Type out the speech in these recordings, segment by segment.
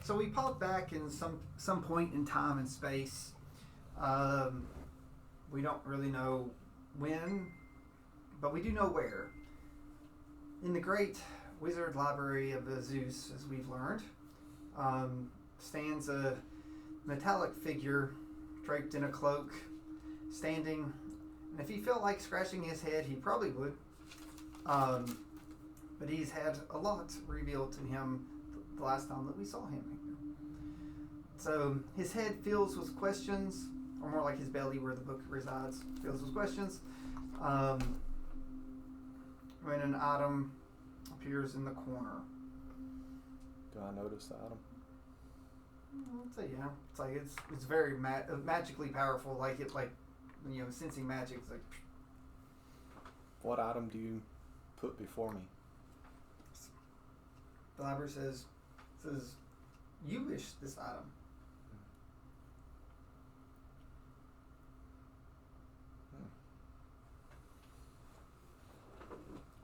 So we pop back in some point in time and space. We don't really know when, but we do know where. In the great wizard library of Zeus, as we've learned, stands a metallic figure draped in a cloak, standing. And if he felt like scratching his head, he probably would. But he's had a lot revealed to him the last time that we saw him here. So his head fills with questions, or more like his belly where the book resides, fills with questions. When an item appears in the corner. Do I notice the item? I'd say yeah. It's very magically powerful. Sensing magic. It's like. What item do you put before me? The library says, you wish this item.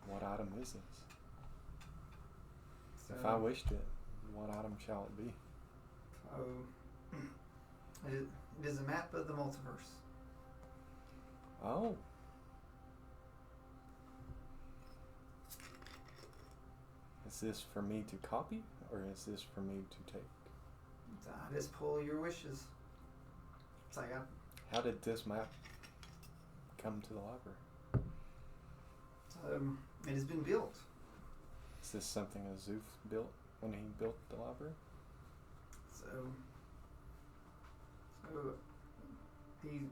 What item is this? So, if I wished it, what item shall it be? It is a map of the multiverse. Oh. Is this for me to copy, or is this for me to take? I just pull your wishes. It's like How did this map come to the library? it has been built. Is this something a Zeus built when he built the library? So he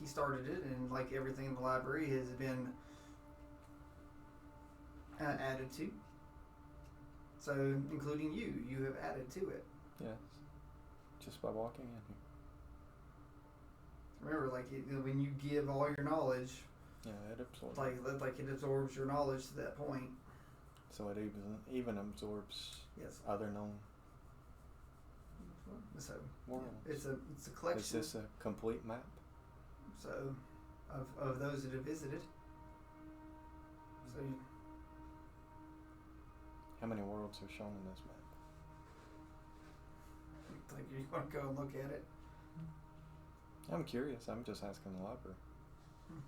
started it, and like everything in the library has been added to. So, including you have added to it. Yes. Just by walking in here. Remember, when you give all your knowledge, yeah, it absorbs. Like it absorbs your knowledge to that point. So it even absorbs other known. So worlds. It's a collection. Is this a complete map? So, of those that have visited. So. How many worlds are shown in this map? Like you want to go and look at it? I'm curious. I'm just asking the library.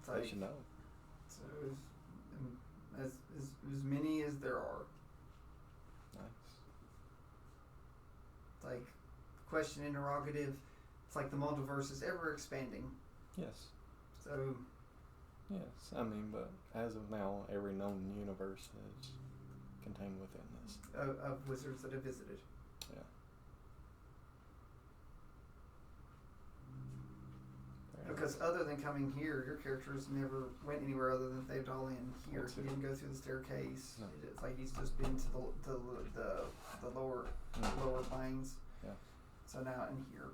They should know. So as many as there are. Nice. It's like question interrogative. It's like the multiverse is ever expanding. Yes. So. Yes, I mean, but as of now, every known universe is contained within this. Of wizards that have visited. Yeah. Because other than coming here, your characters never went anywhere other than Thetadolyon here. He didn't go through the staircase. No. It's like he's just been to the lower planes. Yeah. So now in here.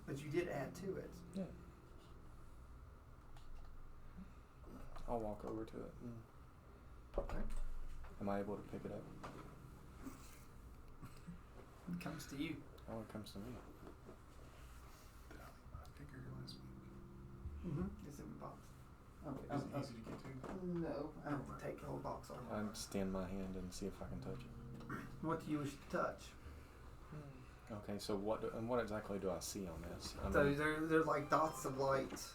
But you did add to it. Yeah. I'll walk over to it. Okay. Am I able to pick it up? It comes to you. Oh, it comes to me. Did I leave my figure last week? It's in the box. Okay. Is it easy to get to? No, I have to take the whole box off. I'll extend my hand and see if I can touch it. What do you wish to touch? Okay, so what exactly do I see on this? They're like dots of light.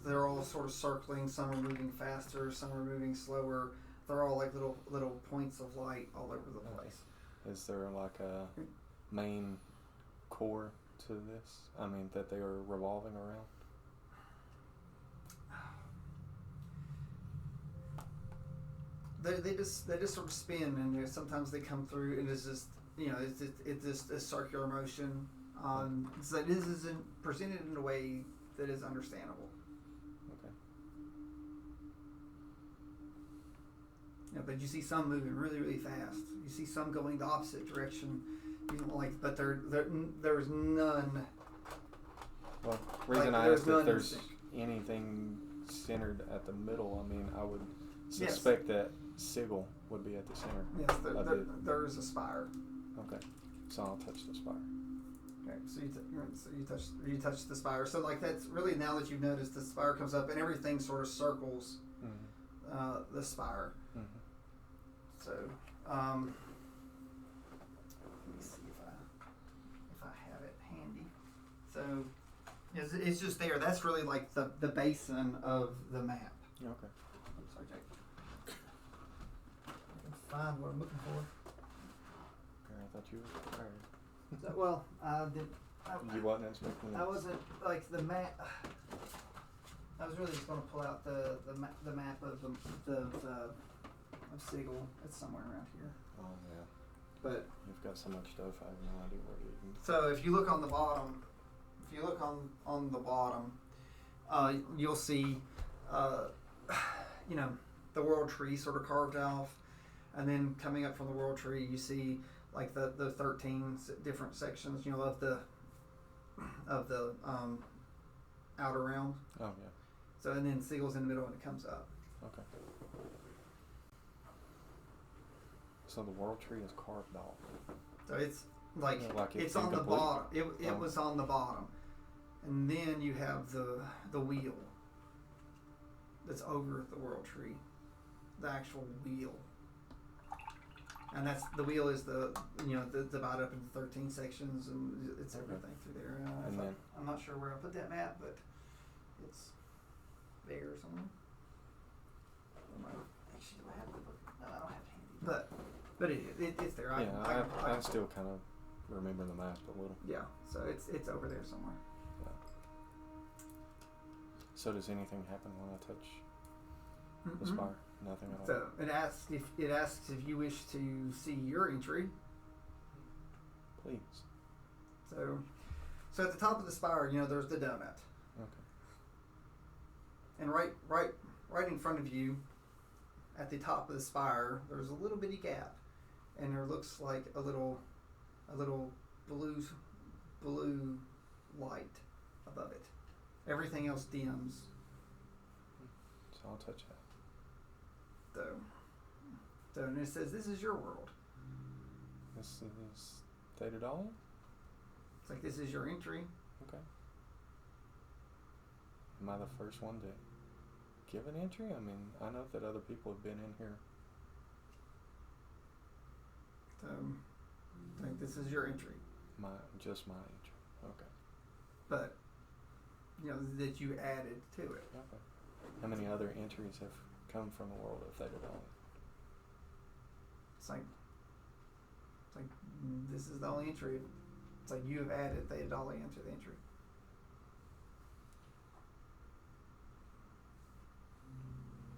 They're all sort of circling. Some are moving faster. Some are moving slower. They're all like little points of light all over the place. Is there like a main core to this? I mean, that they are revolving around? They just sort of spin, and sometimes they come through, and it's just it's just a circular motion. So this isn't presented in a way that is understandable. Okay. Yeah, but you see some moving really, really fast. You see some going the opposite direction. But there's none. Well, reason I there's asked if none there's in sync. anything centered at the middle, I mean, I would suspect that Sigil would be at the center. Yes, there is a spire. Okay, so I'll touch the spire. Okay, so you touch the spire. So that's really, now that you've noticed, the spire comes up and everything sort of circles the spire. Mm-hmm. So let me It's just there. That's really like the basin of the map. Okay. I'm sorry, Jake. I can find what I'm looking for. Okay, I thought you were tired. So, well, I did. You wasn't expecting I wasn't like the map. I was really just going to pull out the map of of Sigil. It's somewhere around here. Oh yeah. But You've got so much stuff. I have no idea where to even. so if you look on the bottom, on the bottom, you'll see, the world tree sort of carved off, and then coming up from the world tree, you see like the 13 different sections, of the outer realm. Oh yeah. So and then Sigil's in the middle and it comes up. Okay. So the world tree is carved off. So it's like, Yeah, like it's it's on the incomplete? bottom. It Oh. was on the bottom, and then you have the wheel that's over the world tree, the actual wheel, and that's the wheel is the divided up into 13 sections, and it's Okay. everything through there. And then- I'm not sure where I put that map, but it's there somewhere. Actually, do I have the book? No, I don't have it handy. But it's there. Yeah, I still kind of remember the map a little. Yeah, so it's over there somewhere. Yeah. So does anything happen when I touch the Mhm. spire? Nothing at all. So it asks if you wish to see your entry. Please. So at the top of the spire, there's the donut, Okay. and right in front of you, at the top of the spire, there's a little bitty gap, and there looks like a little blue light above it. Everything else dims. So I'll touch that. So and it says this is your world. This is Thetadolyon? It's like this is your entry. Okay. Am I the first one to give an entry? I mean, I know that other people have been in here. So I think this is your entry. Just my entry. Okay. But that you added to it. Okay. How many other entries have come from the world of Thetadolyon? It's like this is the only entry. It's like you have added Thetadolyon to the entry.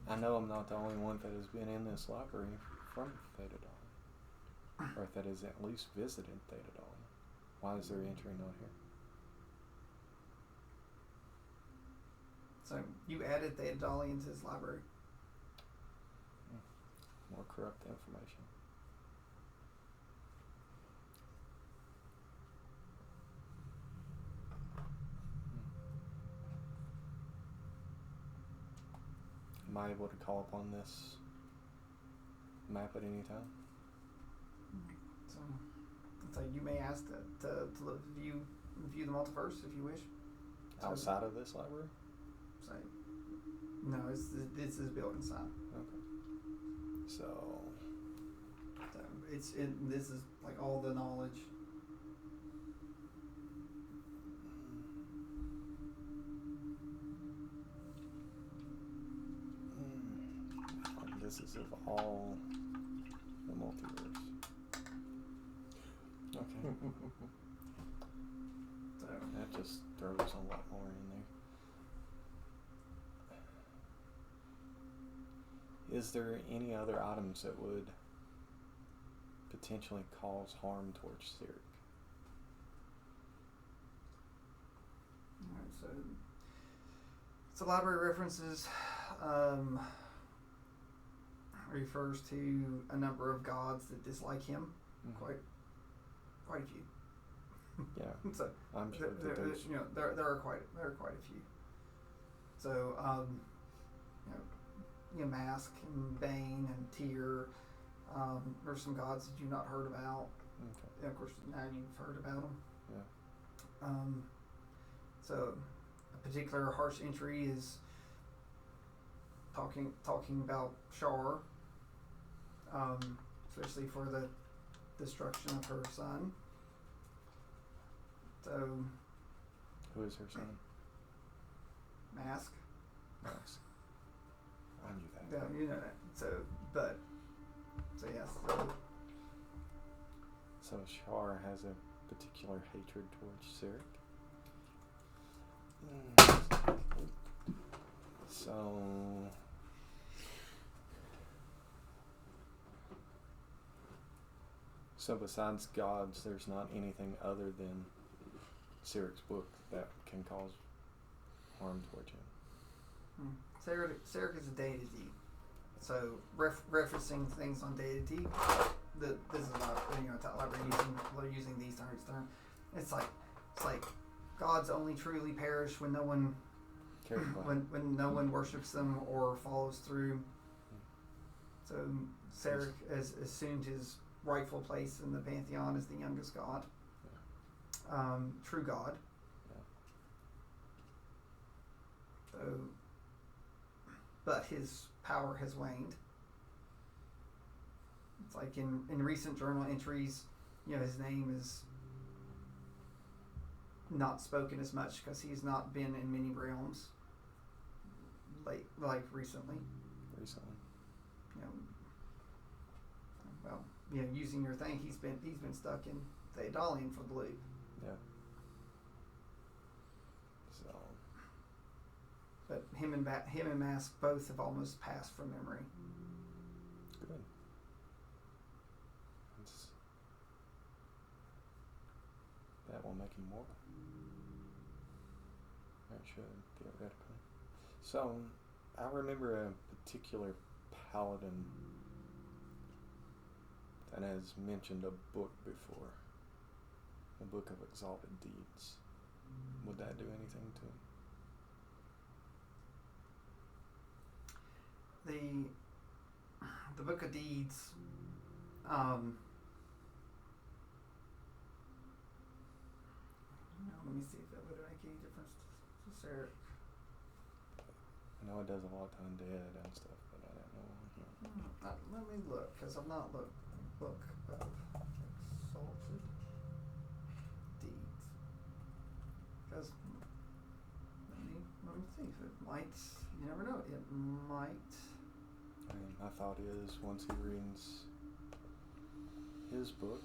I know I'm not the only one that has been in this library from Thetadolyon, or that has at least visited Thetadolyon. Why is their entry not here? So you added Thetadolyon to his library. More corrupt information. Am I able to call upon this map at any time? So it's like you may ask to view the multiverse if you wish. So, Outside of this library? So no, this is built inside. Okay. So, This is like all the knowledge. this is of all the multiverse. Okay. So That just throws a lot more in there. Is there any other items that would potentially cause harm towards Cyric? Alright, so library references refers to a number of gods that dislike him. Mhm. Quite a few. Yeah, So I'm sure that there's. there are quite a few. So Mask and Bane and Tyr. There's some gods that you've not heard about. Okay. And of course, now you've heard about them. Yeah. So a particular harsh entry is talking about Shar, especially for the destruction of her son. So Who is her son? Mask. Mask. I knew that. Yeah, you know that. So yes. So Shar has a particular hatred towards Sirik. So besides gods, there's not anything other than Sirik's book that can cause harm towards him. Sirik is a deity. So referencing things on deity, this is not we're using these terms. It's like gods only truly perish when no one cares about when no one worships them or follows through. So Sirik has assumed his rightful place in the pantheon as the youngest god, true god. So, but his power has waned. It's like in recent journal entries, his name is not spoken as much because he's not been in many realms like recently. Using your thing, he's been stuck in Thetadolyon for the loop. Yeah. So. But him and Mask both have almost passed from memory. Good. That will make him mortal. It should, theoretically. So, I remember a particular paladin that has mentioned a book before. A book of exalted deeds. Would that do anything to him? The book of deeds, let me see if that would make any difference to Sirik. I know it does a lot to undead and stuff, but I don't know. Let me look, because I've not looked book of exalted deeds. Because let me see if it might. You never know. It might. I mean, my thought is once he reads his book,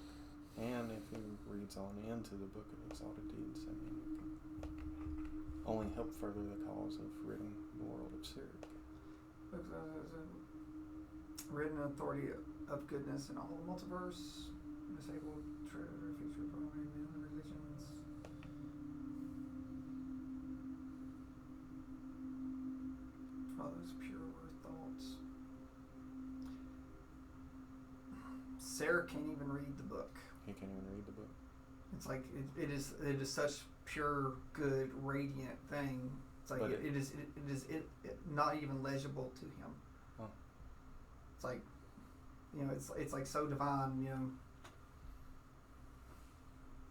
and if he reads on into the book of exalted deeds, I mean, it can only help further the cause of ridding the world of Sirik. Written authority of goodness in all the multiverse, disabled, treasure, future, programming, and religions. Father's pure thoughts. Sarah can't even read the book. He can't even read the book. It's like it is such pure, good, radiant thing. It's like it is not even legible to him. Huh. It's like, it's like so divine,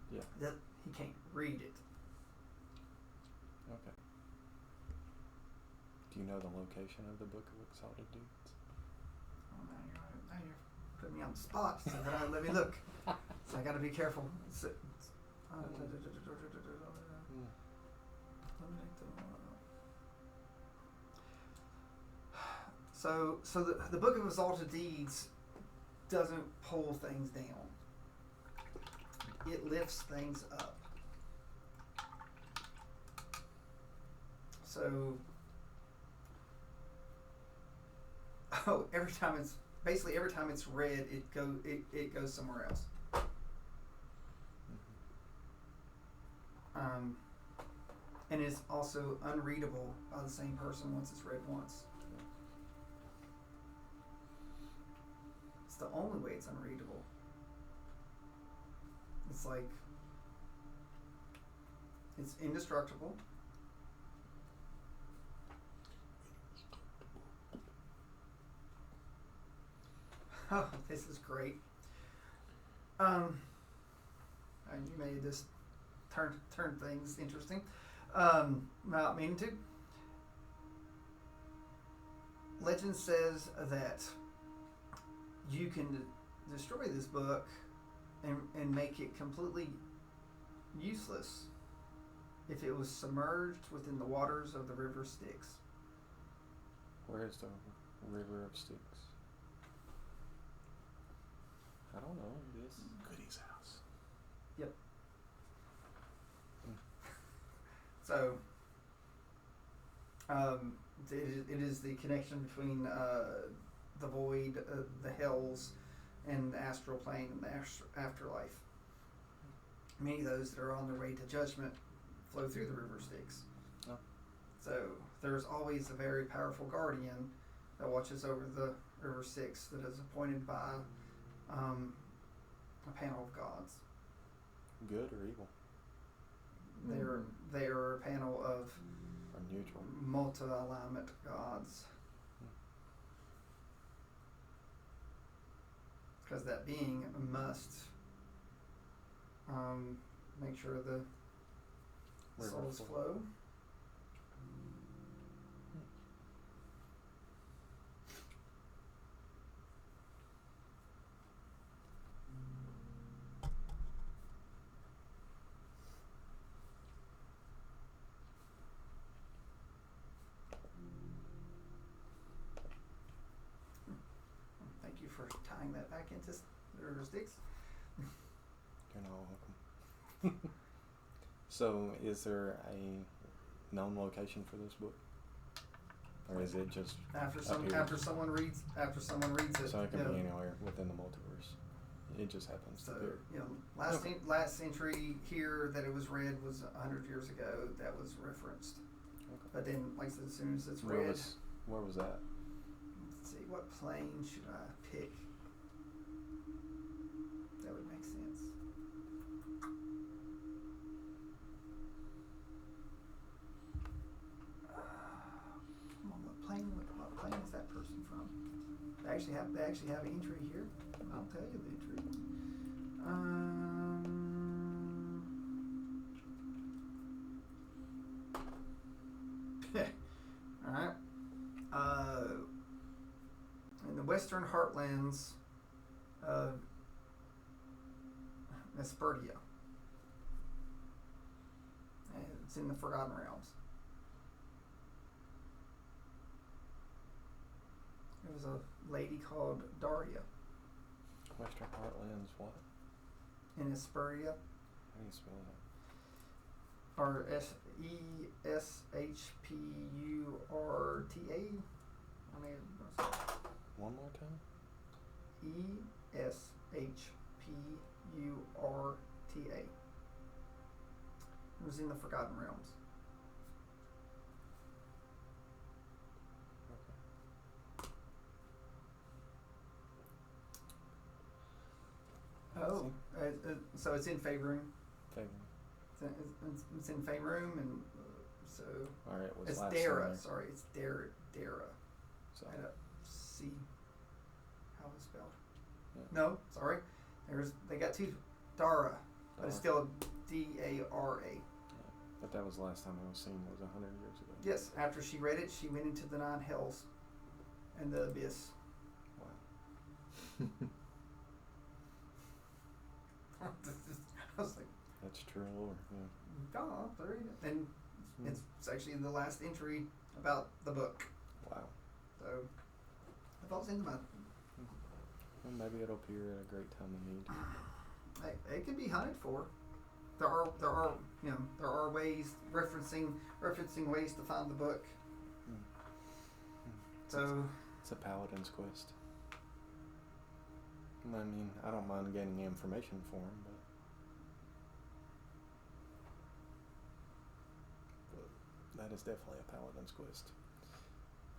Yeah. that he can't read it. Okay. Do you know the location of the book of exalted deeds? Oh, now you're putting me on the spot. So let me look. So I got to be careful. So the book of exalted deeds doesn't pull things down. It lifts things up. So every time it's read, it goes somewhere else. And it's also unreadable by the same person once it's read once. It's the only way it's unreadable. It's like, it's indestructible. Oh, this is great. And you made this turn things interesting. Not meaning to. Legend says that you can destroy this book and make it completely useless. if it was submerged within the waters of the river Styx. Where is the river of Styx? I don't know. This. Goody's house. So, it is the connection between the void, the hells, and the astral plane and the afterlife. Many of those that are on their way to judgment flow through the river Styx. Oh. So there's always a very powerful guardian that watches over the river Styx that is appointed by a panel of gods. Good or evil? They are a panel of Or neutral? multi-alignment gods. Because that being must make sure the River souls flow. flow. Thank you for tying that back into the river Styx. You're not welcome. So, is there a known location for this book, or is it just After here? someone reads it, So it can you know, be anywhere within the multiverse. It just happens so to appear. you know, last century here that it was read was 100 years ago. That was referenced, Okay. but then like I said, as soon as it's Where read, was that? let's see, what plane should I pick? That would make sense. Come on, what plane is that person from? They actually have an entry here. I'll tell you the entry. All right. In the western heartlands of Vespertia. And it's in the Forgotten Realms. There was a lady called Daria Western Heartlands. What? in Vespertia, How do you spell that? or Eshpuerta. I mean, One more time. Eshpuerta. It was in the Forgotten Realms. Okay. Oh, so it's in Faerun. Favorite. It's in Faerun, and so All right. Was it's last Dara. summer. Sorry, it's Dara. So I had a C. How it's spelled? Yeah. No, sorry. They got two Dara, but it's Dara. still Dara. Yeah. But that was the last time it was seen. Was 100 years ago. Yes. After she read it, she went into the 9 hells and the abyss. Wow. I was like, That's true lore. Yeah. oh, there you go. And it's actually the last entry about the book. Wow. So I thought it was in the month. Well, maybe it'll appear at a great time of need. It can be hunted for. There are ways referencing ways to find the book. So It's a paladin's quest. I mean, I don't mind gaining information for him, but that is definitely a paladin's quest.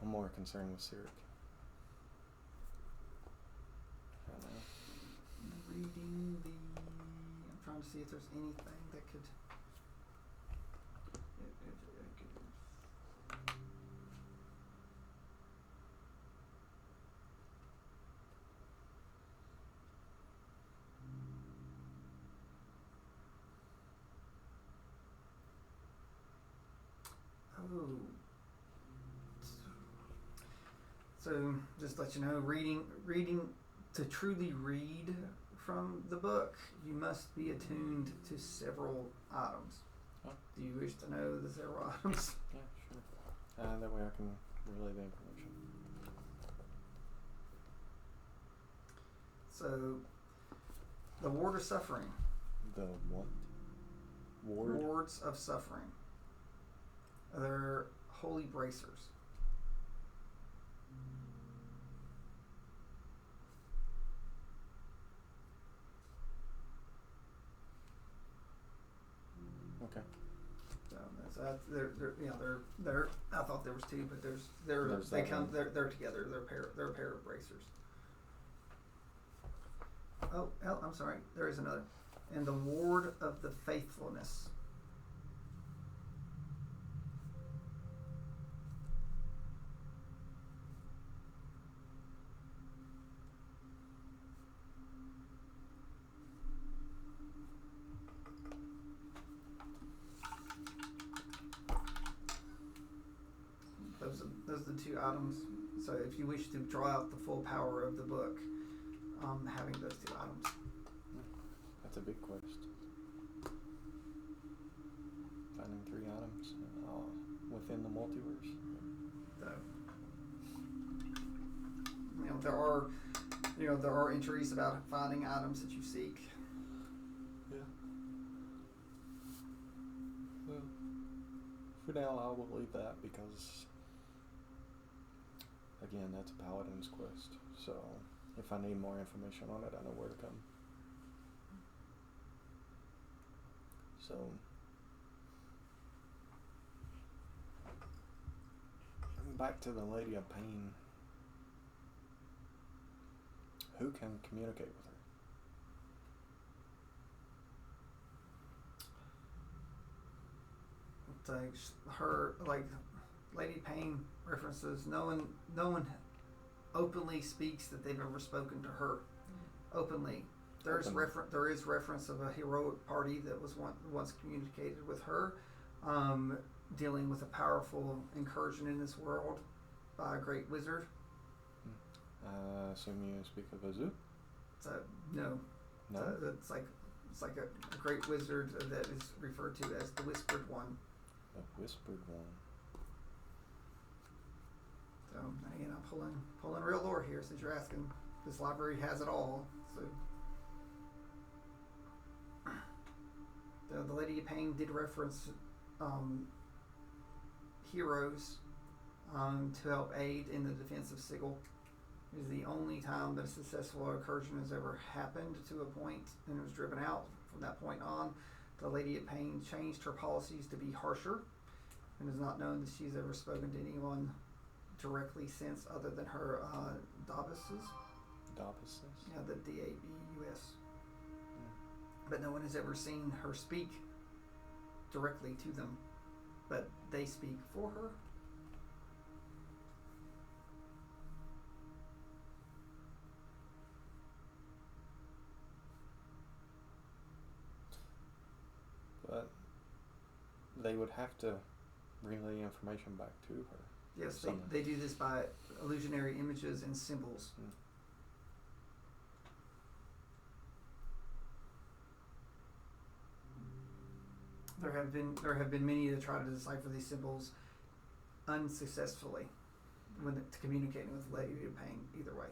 I'm more concerned with Cyric. I don't know. reading I'm trying to see if there's anything that could. Oh. So just to let you know, reading to truly read from the book, you must be attuned to several items. Oh. Do you wish to know the several items? Yeah, sure. That way I can relay the information. So, the ward of suffering. The what? Ward? Wards of suffering. They're holy bracers. Okay. So they're. I thought there was two, but There's they that come. one. They're together. They're a pair of bracers. Oh, I'm sorry. There is another. And the ward of the faithfulness. Those are the two items. So if you wish to draw out the full power of the book, having those two items. That's a big quest. Finding 3 items within the multiverse. So, there are entries about finding items that you seek. Yeah. Well, for now I will leave that because, again, that's a paladin's quest. So if I need more information on it, I know where to come. So back to the Lady of Pain. Who can communicate with her? Her, like, Lady Pain references, no one openly speaks that they've ever spoken to her openly. There is reference of a heroic party that was once communicated with her, dealing with a powerful incursion in this world by a great wizard. I assume you speak of a zoo? So no. It's like a great wizard that is referred to as the Whispered One. The Whispered One. So again, I'm pulling real lore here since you're asking. This library has it all. So the Lady of Pain did reference heroes to help aid in the defense of Sigil. It is the only time that a successful incursion has ever happened to a point and it was driven out. From that point on, the Lady of Pain changed her policies to be harsher, and is not known that she's ever spoken to anyone directly since, other than her Dabuses. Dabuses? Yeah, the Dabus. Yeah. But no one has ever seen her speak directly to them, but they speak for her. But they would have to relay information back to her. Yes, they do this by illusionary images and symbols. Mm. There have been many that try to decipher these symbols unsuccessfully when communicating with Lady of Pain either way.